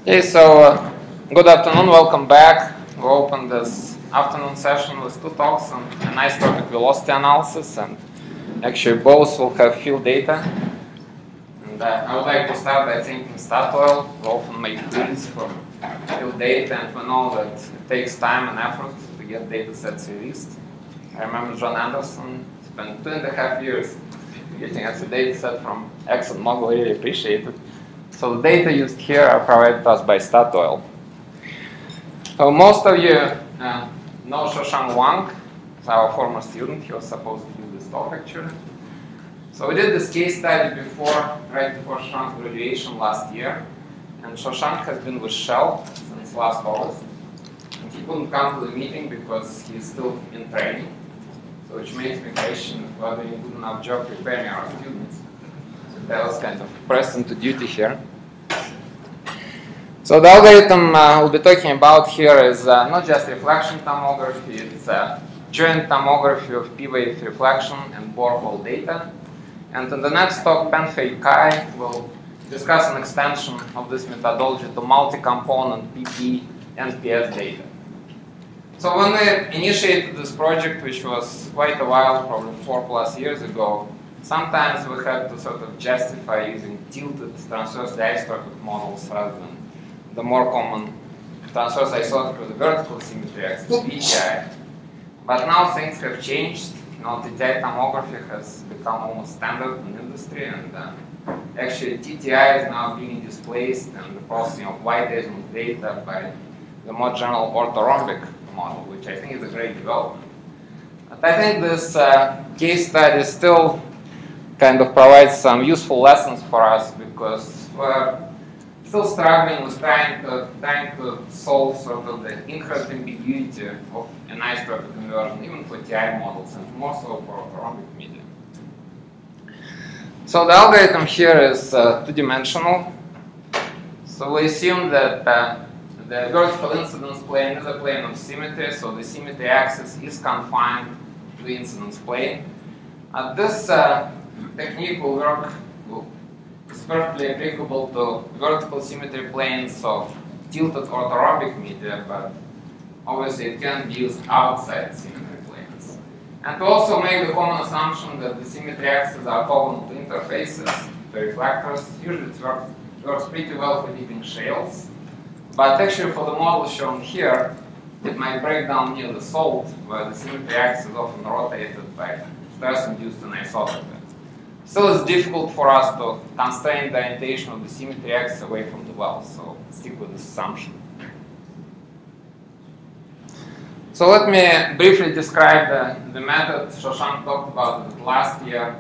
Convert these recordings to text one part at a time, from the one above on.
Okay, so good afternoon, welcome back. We'll open this afternoon session with two talks on anisotropic velocity analysis, and actually both will have field data. And I would like to start by thanking Statoil, who often make deals for field data, and we know that it takes time and effort to get data sets released. I remember John Anderson spent 2.5 years getting us a data set from ExxonMobil, really appreciate it. So the data used here are provided to us by Statoil. So most of you know Shoshank Wang, our former student. He was supposed to do this talk actually. So we did this case study right before Shoshank's graduation last year. And Shoshank has been with Shell since last August. And he couldn't come to the meeting because he's still in training. So which makes me question whether he did enough job preparing our students. So that was kind of pressed into duty here. So the algorithm we'll be talking about here is not just reflection tomography, it's joint tomography of P-wave reflection and borehole data. And in the next talk, Penfei Kai will discuss an extension of this methodology to multi-component PP and PS data. So when we initiated this project, which was quite a while, probably 4+ years ago, sometimes we had to sort of justify using tilted transverse isotropic models rather than the more common transverse isotropic with the vertical symmetry axis, TTI. But now things have changed. TTI tomography has become almost standard in the industry, and actually TTI is now being displaced in the processing of wide azimuth data by the more general orthorhombic model, which I think is a great development. But I think this case study still kind of provides some useful lessons for us because we're still struggling with trying to solve sort of the inherent ambiguity of anisotropic inversion, even for TI models, and more so for orthorhombic media. So the algorithm here is two-dimensional. So we assume that the vertical incidence plane is a plane of symmetry, so the symmetry axis is confined to the incidence plane. This technique will work. It's perfectly applicable to vertical symmetry planes of tilted orthorhombic media, but obviously it can be used outside symmetry planes. And to also make the common assumption that the symmetry axes are common to interfaces, to reflectors. Usually it works pretty well for deeping shales, but actually for the model shown here, it might break down near the salt, where the symmetry axis is often rotated by stress-induced anisotropy. Still, it's difficult for us to constrain the orientation of the symmetry axis away from the well, so stick with this assumption. So let me briefly describe the method Shoshank talked about it last year.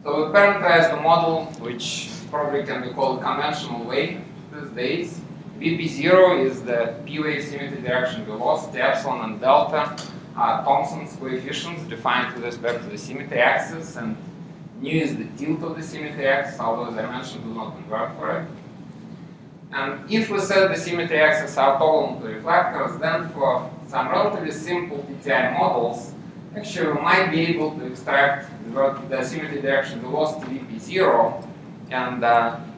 So we parameterize the model, which probably can be called conventional way these days. VP0 is the P-wave symmetry direction velocity, epsilon and delta are Thomson's coefficients defined with respect to the symmetry axis, and nu is the tilt of the symmetry axis, although as I mentioned, do not invert for it. And if we set the symmetry axis orthogonal to reflectors, then for some relatively simple TTI models, actually we might be able to extract the symmetry direction velocity VP0 and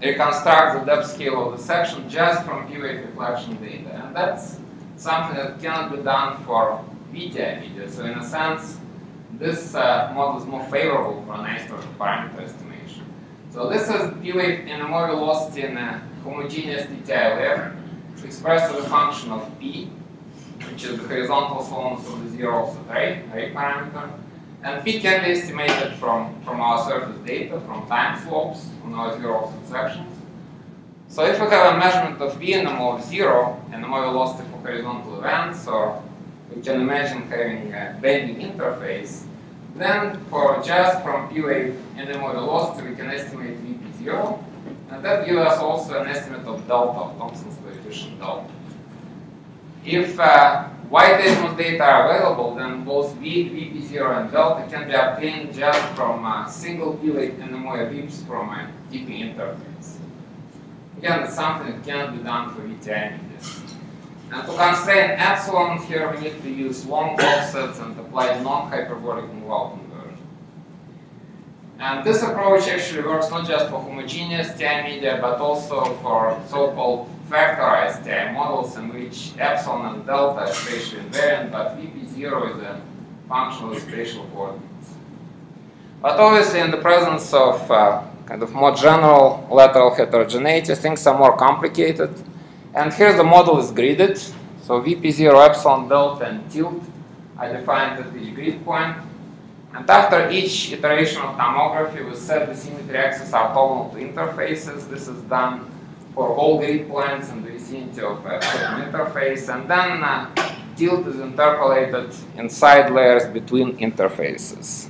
reconstruct the depth scale of the section just from P-wave reflection data. And that's something that cannot be done for VTI media. So in a sense, this model is more favorable for an isotropic parameter estimation. So this is P-wave NMO velocity in a homogeneous TTI layer. It's expressed as a function of P, which is the horizontal slowness of the zeros of array parameter. And P can be estimated from our surface data, from time slopes on our zeros and sections. So if we have a measurement of P NMO of 0, NMO velocity for horizontal events, or we can imagine having a bending interface, then for just from P-wave NMO velocity, we can estimate VP0, and that gives us also an estimate of delta, of Thomson's coefficient delta. If wide azimuth data are available, then both VP0 and delta can be obtained just from a single P-wave NMO ellipse from a deeping interface. Again, it's something that cannot be done for VTI media. And to constrain epsilon here, we need to use long offsets and apply non-hyperbolic move-out inversion. And this approach actually works not just for homogeneous TI media, but also for so-called factorized TI models in which epsilon and delta are spatially invariant, but VP0 is a function with spatial coordinates. But obviously, in the presence of kind of more general lateral heterogeneity, things are more complicated. And here the model is gridded. So VP0, epsilon, delta, and tilt are defined at each grid point. And after each iteration of tomography, we set the symmetry axes orthogonal to interfaces. This is done for all grid points in the vicinity of a certain interface. And then tilt is interpolated in side layers between interfaces.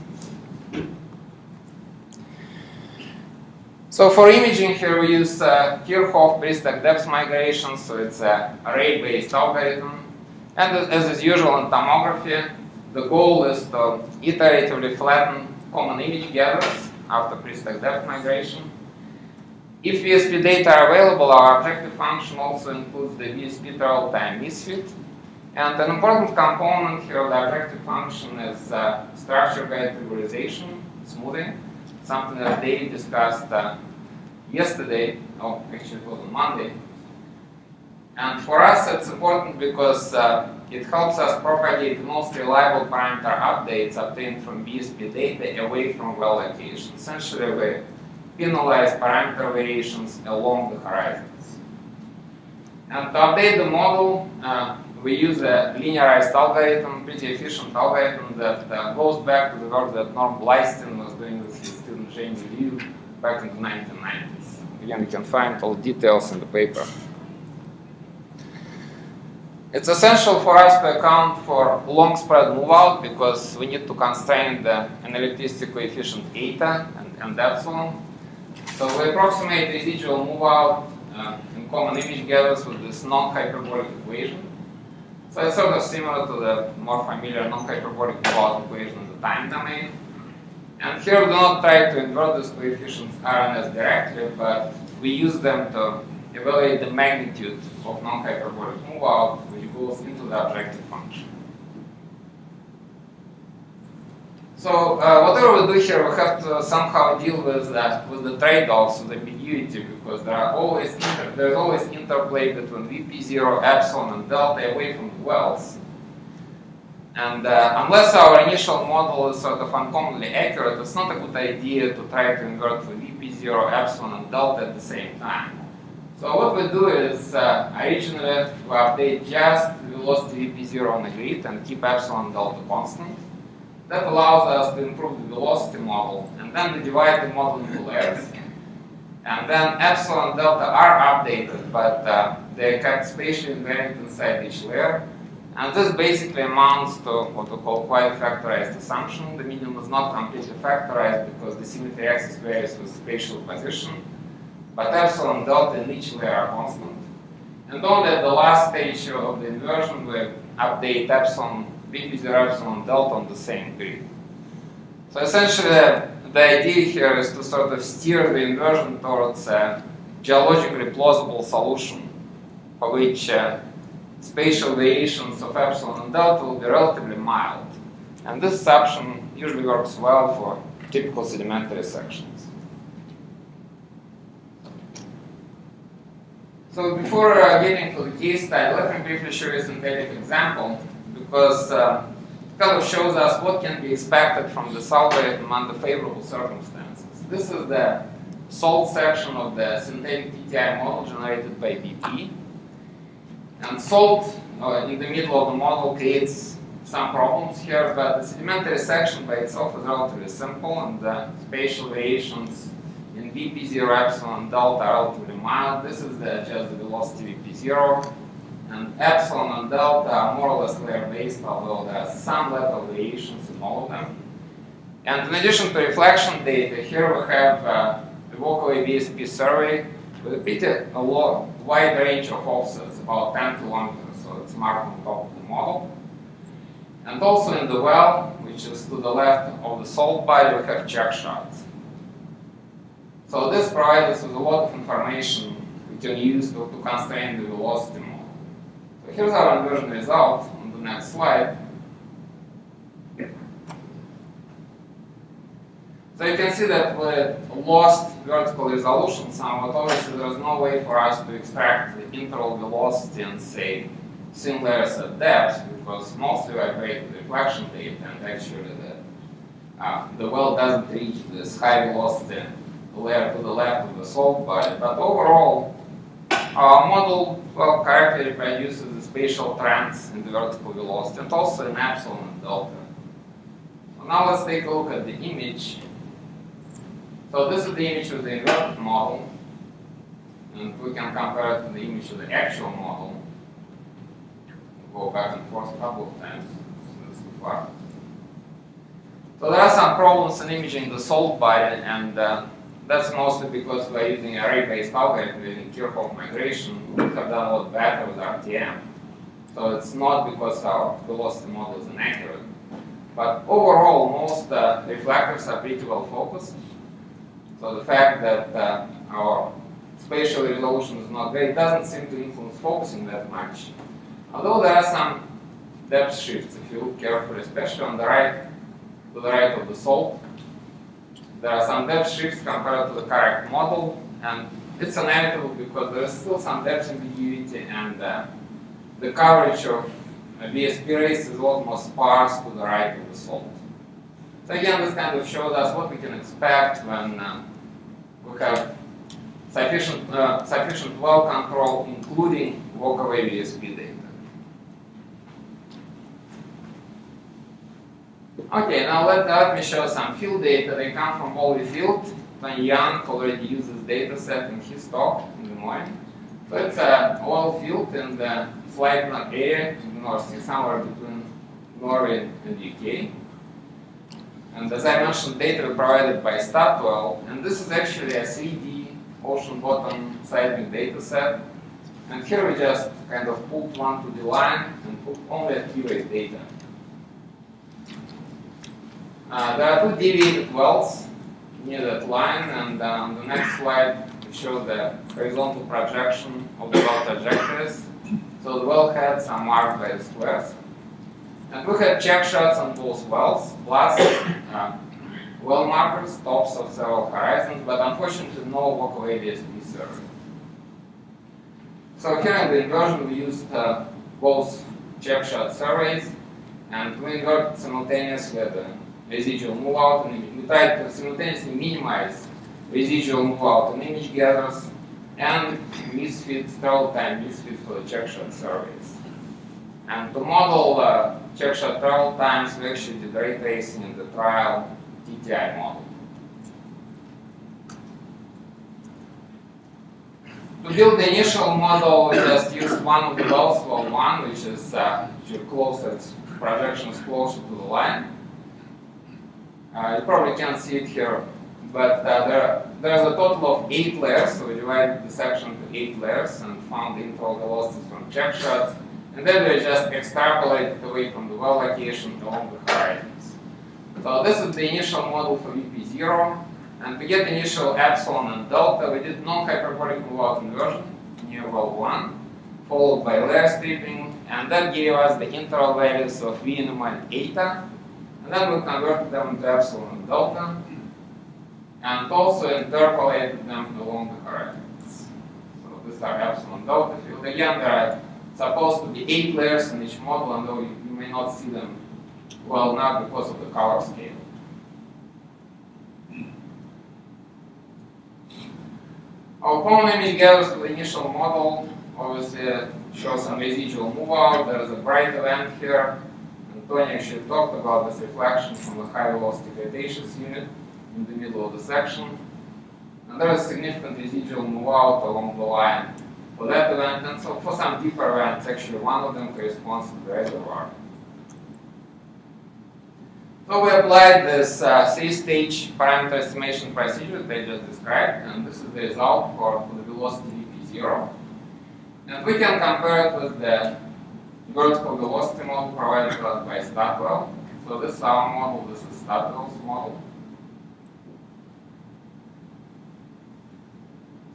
So for imaging here, we use Kirchhoff pre-stack depth migration. So it's an array-based algorithm. And as is usual in tomography, the goal is to iteratively flatten common image gathers after pre-stack depth migration. If VSP data are available, our objective function also includes the VSP travel time misfit. And an important component here of the objective function is structure guided regularization, smoothing, something that Dave discussed yesterday, oh, actually it was on Monday. And for us, it's important because it helps us propagate the most reliable parameter updates obtained from VSP data away from well location. Essentially, we penalize parameter variations along the horizons. And to update the model, we use a linearized algorithm, pretty efficient algorithm that goes back to the work that Norm Bleistin was doing with his student Jamie Liu back in the 1990s. Again, you can find all details in the paper. It's essential for us to account for long spread move out because we need to constrain the analytic coefficient eta and epsilon. So we approximate residual move out in common image gathers with this non-hyperbolic equation. So it's sort of similar to the more familiar non-hyperbolic move out equation in the time domain. And here we do not try to invert these coefficients RNS directly, but we use them to evaluate the magnitude of non-hyperbolic move out, which goes into the objective function. So whatever we do here, we have to somehow deal with the trade-offs of the ambiguity, because there's always interplay between VP0, epsilon, and delta away from the wells. And unless our initial model is sort of uncommonly accurate, it's not a good idea to try to invert the VP0, epsilon, and delta at the same time. So what we do is, originally we update just velocity VP0 on the grid and keep epsilon and delta constant. That allows us to improve the velocity model, and then we divide the model into layers. And then epsilon and delta are updated, but they're kept spatially invariant inside each layer. And this basically amounts to what we call quasi-factorized assumption. The medium is not completely factorized because the symmetry axis varies with spatial position. But epsilon and delta in each layer are constant. And only at the last stage of the inversion, we update epsilon, VP0 epsilon and delta on the same grid. So essentially, the idea here is to sort of steer the inversion towards a geologically plausible solution for which spatial variations of epsilon and delta will be relatively mild. And this assumption usually works well for typical sedimentary sections. So before getting to the case study, let me briefly show you a synthetic example, because it kind of shows us what can be expected from this algorithm under favorable circumstances. This is the salt section of the synthetic TTI model generated by BP. And salt in the middle of the model creates some problems here, but the sedimentary section by itself is relatively simple, and the spatial variations in VP0, epsilon, and delta are relatively mild. This is just the velocity VP0, and epsilon and delta are more or less layer-based, although there are some lateral variations in all of them. And in addition to reflection data, here we have a locally VSP survey with a pretty wide range of offsets, about 10 kilometers, so it's marked on top of the model. And also in the well, which is to the left of the salt body, we have check shots. So this provides us with a lot of information we can use to constrain the velocity model. So here's our inversion result on the next slide. So you can see that we lost vertical resolution somewhat. Obviously, there's no way for us to extract the interval velocity and say thin layers at depth, because mostly we create reflection data, and actually the well doesn't reach this high velocity layer to the left of the salt body. But overall, our model well correctly reproduces the spatial trends in the vertical velocity and also in epsilon and delta. So now let's take a look at the image. So this is the image of the inverted model, and we can compare it to the image of the actual model. We'll go back and forth a couple of times. So far. So there are some problems in imaging the salt body, and that's mostly because we're using array-based algorithm using Kirchhoff migration. We have done a lot better with RTM. So it's not because our velocity model is inaccurate. But overall, most reflectors are pretty well focused. So the fact that our spatial resolution is not great doesn't seem to influence focusing that much. Although there are some depth shifts, if you look carefully, especially on the right, to the right of the salt. There are some depth shifts compared to the correct model, and it's inevitable because there is still some depth ambiguity, and the coverage of VSP rays is a lot more sparse to the right of the salt. So again, this kind of shows us what we can expect when we have sufficient well control, including walk-away VSP data. Okay, now let me show some field data. They come from Ollie Field. When Young already used this data set in his talk in the morning. So it's an oil field in the Tsvankin area in the North Sea, somewhere between Norway and the UK. And as I mentioned, data provided by Statoil, and this is actually a 3D ocean bottom seismic data set. And here we just kind of pulled one to the line and put only accurate data. There are two deviated wells near that line, and on the next slide we show the horizontal projection of the well trajectories. So the well heads are marked by the squares. And we had check shots on both wells, plus well markers, tops of several horizons, but unfortunately no walk-away VSP survey. So here in the inversion we used both check shot surveys, and we inverted simultaneously the residual move out, and we tried to simultaneously minimize residual move out in image gathers and misfits, travel time misfits for the check shot surveys. And to model check shot travel times, we actually did ray tracing in the trial TTI model. To build the initial model, we just used one of the wells, well 1, which is closer, its projection is closer to the line. You probably can't see it here, but there's a total of 8 layers, so we divided the section into 8 layers and found the interval velocities from check shots, and then we just extrapolated away from the well location along the horizons. So this is the initial model for VP0, and to get initial epsilon and delta, we did non-hyperbolic move-out inversion near well 1, followed by layer stripping, and that gave us the interval values of V and eta. And then we converted them into epsilon and delta, and also interpolated them along the horizons. So these are epsilon and delta field. Again, there are supposed to be 8 layers in each model, and though you may not see them well now because of the color scale. Our common image gathers to the initial model obviously shows some residual move out. There is a bright event here. Tony actually talked about this reflection from the high velocity Cretaceous unit in the middle of the section. And there is significant residual move out along the line for that event. And so for some deeper events, actually one of them corresponds to the reservoir. So we applied this 3-stage parameter estimation procedure that I just described, and this is the result for the velocity VP0. And we can compare it with the vertical velocity model provided to us by Statoil. So this is our model, this is Statoil's model.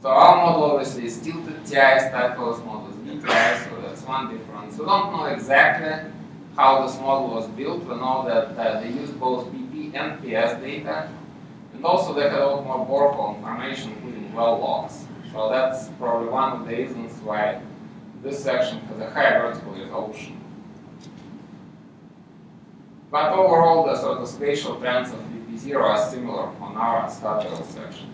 So our model obviously is tilted TI, Statoil's model is BTI, so that's one difference. We don't know exactly how this model was built. We know that they use both BP and PS data. And And also they had a lot more borehole information, including well logs. So that's probably one of the reasons why this section has a high vertical resolution. But overall, the sort of spatial trends of VP0 are similar on our Statoil section.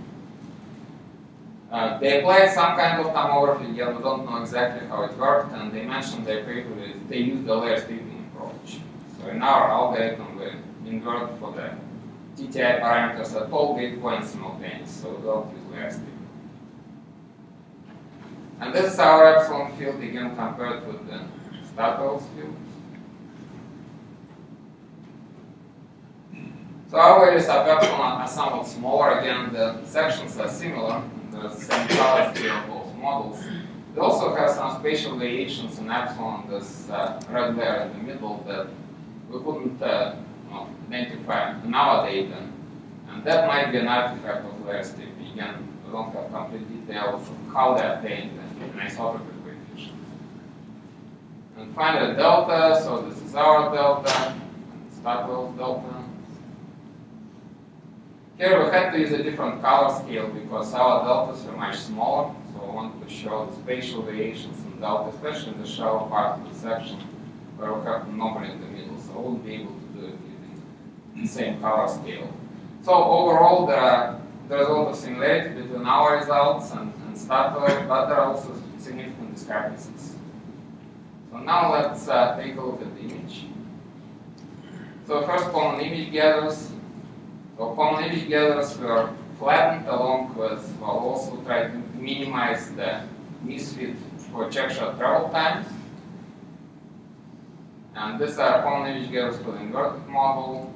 They applied some kind of tomography, yet we don't know exactly how it worked, and they mentioned their paper that they used the layer stripping approach. So in our algorithm, we invert for the TTI parameters at all grid points simultaneously, so we don't use layer stripping. And this is our epsilon field again compared with the Statoil's field. So our values of epsilon are somewhat smaller. Again, the sections are similar. There's the same color scale of both models. They also have some spatial variations in epsilon, this red layer in the middle that we couldn't identify in our data. And that might be an artifact of layer stripping. Again, we don't have complete details of how they obtained an isotopic coefficient. And finally, delta. So this is our delta, and Statoil's delta. Here we had to use a different color scale because our deltas were much smaller, so I wanted to show the spatial variations in delta, especially in the shallow part of the section where we have anomaly in the middle, so I wouldn't be able to do it using the same color scale. So overall, there's a lot of similarity between our results and Statoil, but there are also significant discrepancies. So now let's take a look at the image. So first, common image gatherers. So common image gatherers were flattened along with, well, also try to minimize the misfit for check-shot travel times. And these are common image gatherers for the inverted model,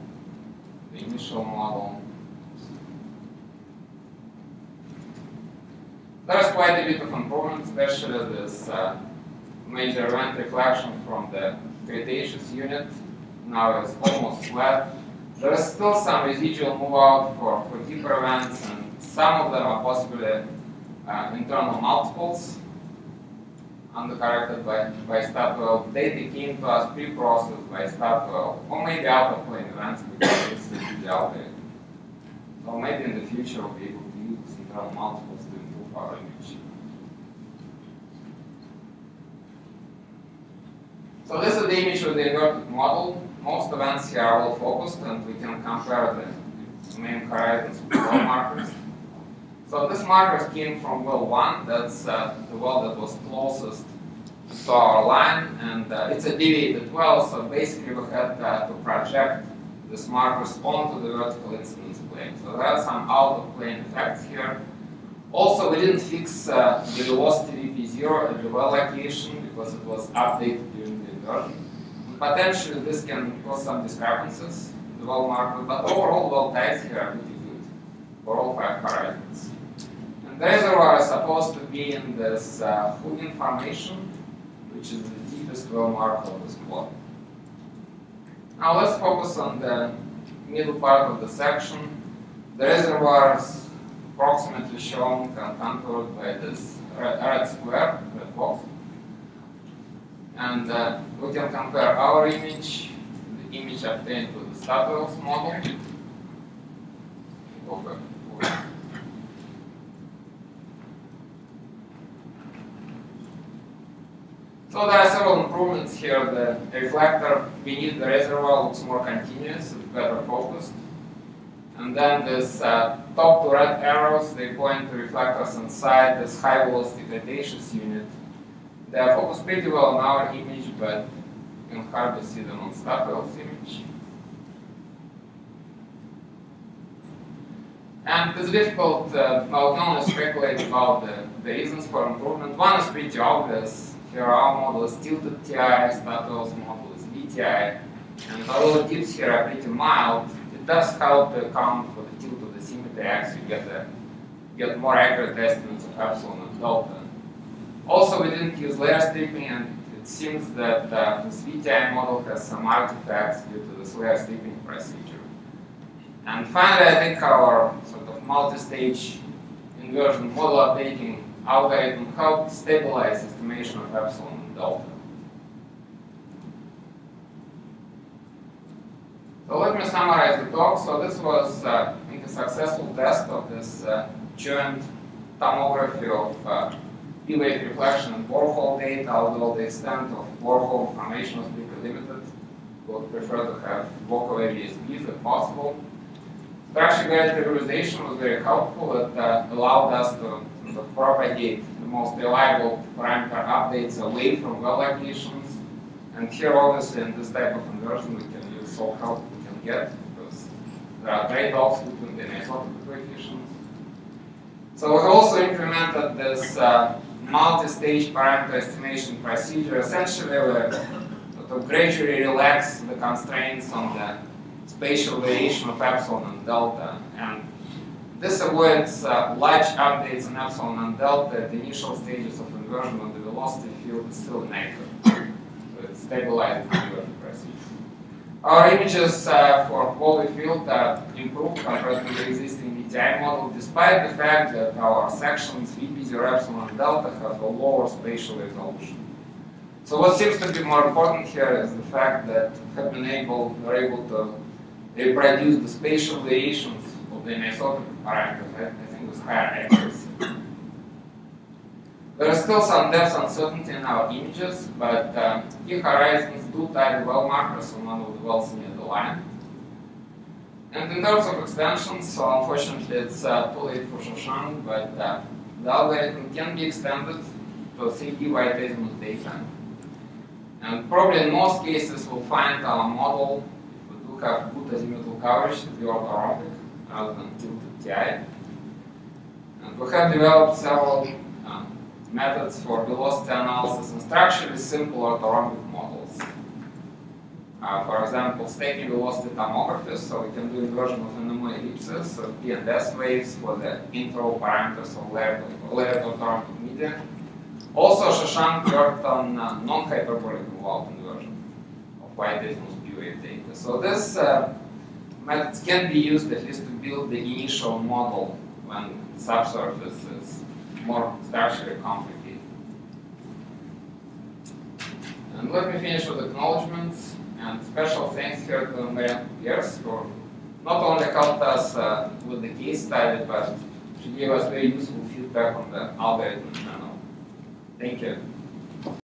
the initial model. There's quite a bit of improvement, especially this major event reflection from the Cretaceous unit. Now it's almost flat. There is still some residual move out for deeper events, and some of them are possibly internal multiples undercorrected by Statoil. Data came to us pre-processed by Statoil, or maybe out-of-plane events because this is the algorithm. So maybe in the future we'll be able to use internal multiples to improve our image. So this is the image with the inverted model. Most events here are well focused, and we can compare the main horizons with well markers. So this markers came from well 1, that's the well that was closest to our line, and it's a deviated well, so basically we had to project these markers onto the vertical incidence plane. So there are some out-of-plane effects here. Also, we didn't fix the velocity VP0 at the well location because it was updated during the inversion. Potentially, this can cause some discrepancies in the well marker, but overall, well tides here are pretty good for all 5 horizons. And the reservoir is supposed to be in this Hugin formation, which is the deepest well marker of this plot. Now let's focus on the middle part of the section. The reservoir is approximately shown and contoured by this red square, red box. And we can compare our image, the image obtained with the Statoil's model. So there are several improvements here. The reflector beneath the reservoir looks more continuous, it's better focused. And then this top 2 red arrows, they point to reflectors inside this high velocity Cretaceous unit. They are focused pretty well on our image, but you can hardly see them on Statoil's image. And it's difficult, well, we can only speculate about the reasons for improvement. One is pretty obvious. Here our model is tilted TI, Statoil's model is VTI. And although the dips here are pretty mild, it does help to account for the tilt of the symmetry axis. You get more accurate estimates of epsilon and delta. Also, we didn't use layer stripping, and it seems that this VTI model has some artifacts due to this layer stripping procedure. And finally, I think our sort of multi-stage inversion model updating algorithm helped stabilize estimation of epsilon and delta. So let me summarize the talk. So this was, I think, a successful test of this joint tomography of P-wave reflection and borehole data, although the extent of borehole information was pretty limited. We would prefer to have local AVSBs if possible. Structure guided regularization was very helpful. It allowed us to propagate the most reliable parameter updates away from well locations. And here, obviously, in this type of inversion, we can use all help we can get because there are trade-offs between the isotopic coefficients. So we also implemented this multi-stage parameter estimation procedure. Essentially, we sort of gradually relax the constraints on the spatial variation of epsilon and delta. And this avoids large updates in epsilon and delta at the initial stages of inversion when the velocity field is still negative. So it stabilizes the inversion procedure. Our images for Wally field are improved compared to the existing TTI model, despite the fact that our sections VP0 epsilon and delta have a lower spatial resolution. So what seems to be more important here is the fact that we're able to reproduce the spatial variations of the anisotropic parameters, I think, with higher accuracy. There is still some depth uncertainty in our images, but key horizons do tie the well markers on one of the wells near the line. And in terms of extensions, so unfortunately it's too late for Shoshank, but the algorithm can be extended to 3D white azimuth data. And probably in most cases we'll find our model, if we do have good azimuthal coverage, to be orthorhombic rather than tilted TI. And we have developed several methods for velocity analysis and structurally simple orthorhombic models. For example, stacking velocity tomography, so we can do inversion of NMO ellipses, so P and S waves for the intro parameters of layered orthorhombic media. Also, Shoshank worked on non-hyperbolic move-out inversion of white azimuth P-wave data. So this methods can be used at least to build the initial model when subsurface is more structurally complicated. And let me finish with acknowledgments. And special thanks here to Marianne Pierce, who not only helped us with the case study, but she gave us very useful feedback on the algorithm channel. Thank you.